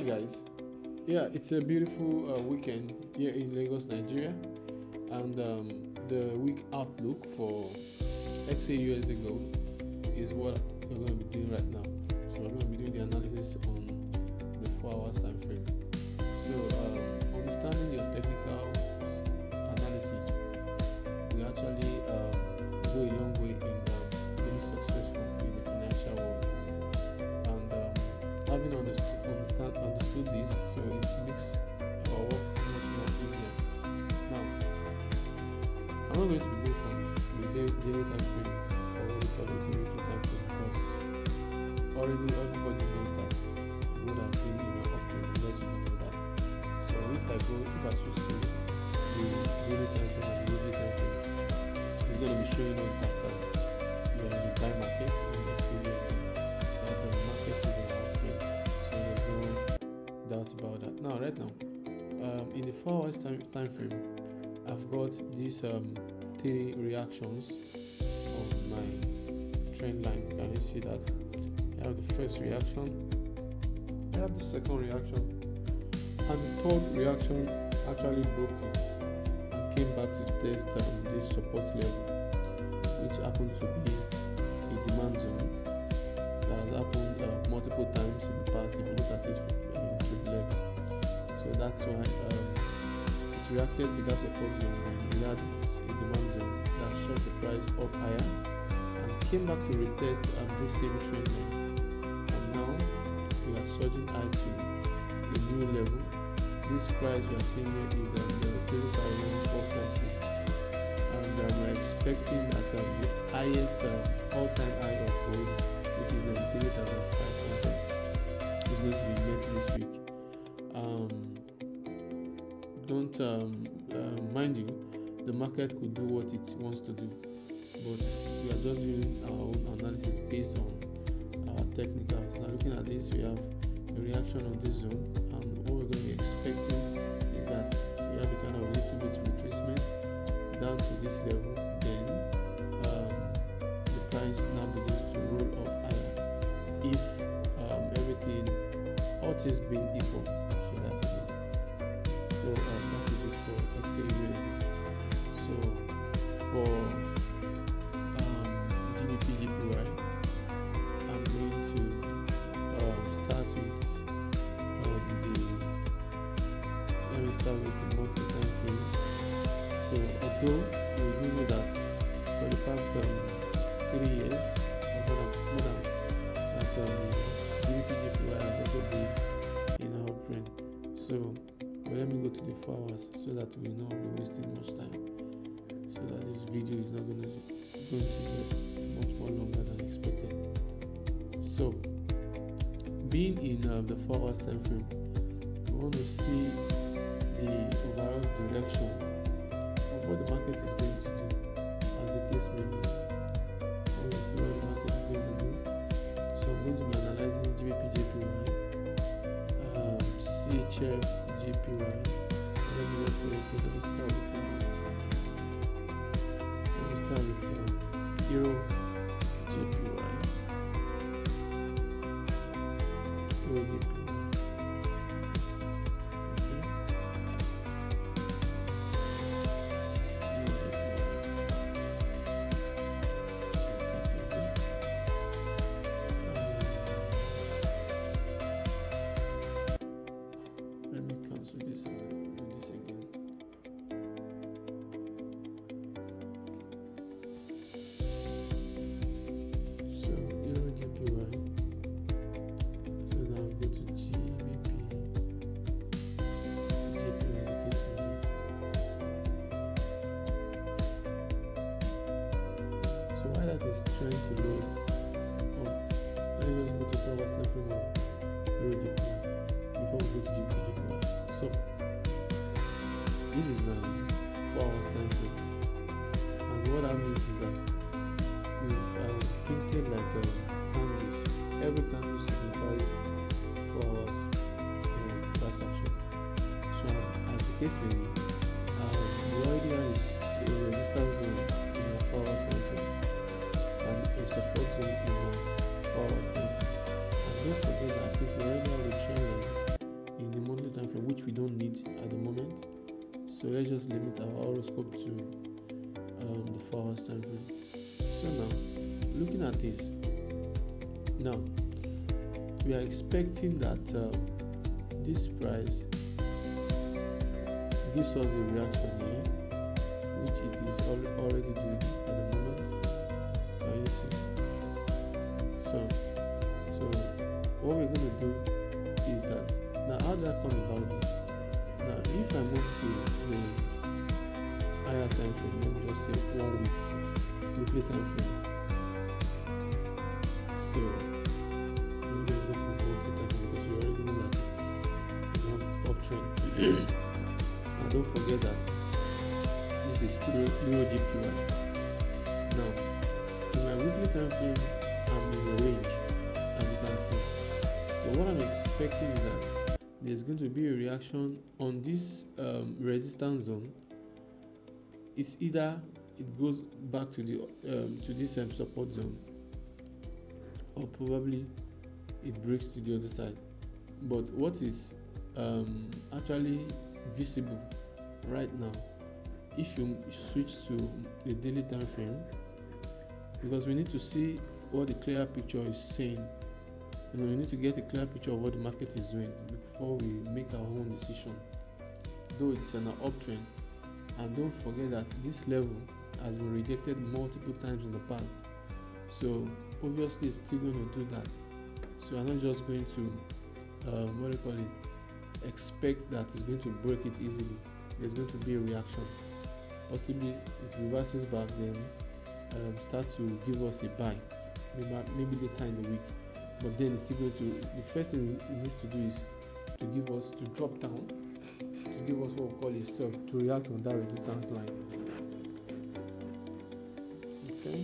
guys, yeah, it's a beautiful weekend here in Lagos, Nigeria, and the week outlook for XAUUSD gold is what we're going to be doing right now. So we're going to be doing the analysis on the 4 hours time frame. So understanding your technical analysis will actually go a long way in being successful in the financial world. And having understood this, so it makes our work much more easier. Now, I'm not going to be going from the daily time frame or what we call the daily time frame, because already everybody knows that gold has been in an uptrend. Let's know that. So if I switch to the daily time frame and the weekly time frame, it's going to be showing us that we are in the buy market in XAUUSD, that the market is in an uptrend. So there's no doubt about that. Now, right now, in the 4 hours time frame, I've got these 3 reactions on my trend line. Can you see that? I have the first reaction, I have the second reaction, and the third reaction actually broke it and came back to test this support level, which happens to be a demand zone that has happened multiple times in the past if you look at it to the left. So that's why it reacted to that support zone, and we had a demand zone that shot the price up higher and came back to retest this same trend line. Now we are surging high to a new level. This price we are seeing here is 30,440, and we're expecting that the highest all-time high of gold, which is 3,500, is going to be met this week. Don't mind you, the market could do what it wants to do, but we are just doing our own analysis based on technicals. Now looking at this, we have a reaction on this zone, and what we're going to be expecting is that we have a kind of little bit retracement down to this level, then the price now begins to roll up higher if everything, all things being equal. So that is it. So that is it for XAUUSD. So for GBPJPY, I'm going to start with let me start with the monthly time frame. So although we do know that for the past 3 years, or more than that, GBPJPY has also been in an uptrend. So let me go to the 4 hours so that we will not be wasting much time, so that this video is not going to get much more longer than expected. So being in the 4 hours time frame, we want to see the overall direction of what the market is going to do, as the case may be. We want to see what the market is going to do. So I'm going to be analyzing GBPJPY, CHF JPY. Let me just say, okay, let me start with Euro JPY. Euro JPY. Let me cancel this and do this again. So Euro JPY. So now we go to GBPJPY as a case may be. So while that is trying to load up, let's just go to 4 hours time frame of Euro JPY before we go to GBPJPY. So this is the 4 hours time frame, and what that means is that we've tinted like candles. Every candle signifies 4 hours price action. So as the case may be, we already have a resistance zone in the 4 hours time frame and a support zone in the 4 hours time frame. And don't forget that if we already have a trend line don't need at the moment. So let's just limit our horoscope to the 4 hours time frame. So now, looking at this, now we are expecting that this price gives us a reaction here, which it is already doing at the moment. Can you see? So what we're going to do is that, now how do I come about this? Now if I move to the higher time frame, let me just say 1 week, weekly time frame. So I'm going to go to the weekly time frame because you already know that it's an uptrend. Now don't forget that this is Euro GBPJPY. Now in my weekly time frame, I'm in the range, as you can see. So what I'm expecting is that there's going to be a reaction on this resistance zone. It's either it goes back to the to this support zone, or probably it breaks to the other side. But what is actually visible right now, if you switch to the daily time frame, because we need to see what the clear picture is saying. We need to get a clear picture of what the market is doing before we make our own decision. Though it's an uptrend, and don't forget that this level has been rejected multiple times in the past. So obviously it's still going to do that. So I'm not just going to expect that it's going to break it easily. There's going to be a reaction. Possibly it reverses back, then start to give us a buy, maybe later in the week. But then it's still going to, the first thing it needs to do is to drop down, to give us what we call a sell, to react on that resistance line. Okay.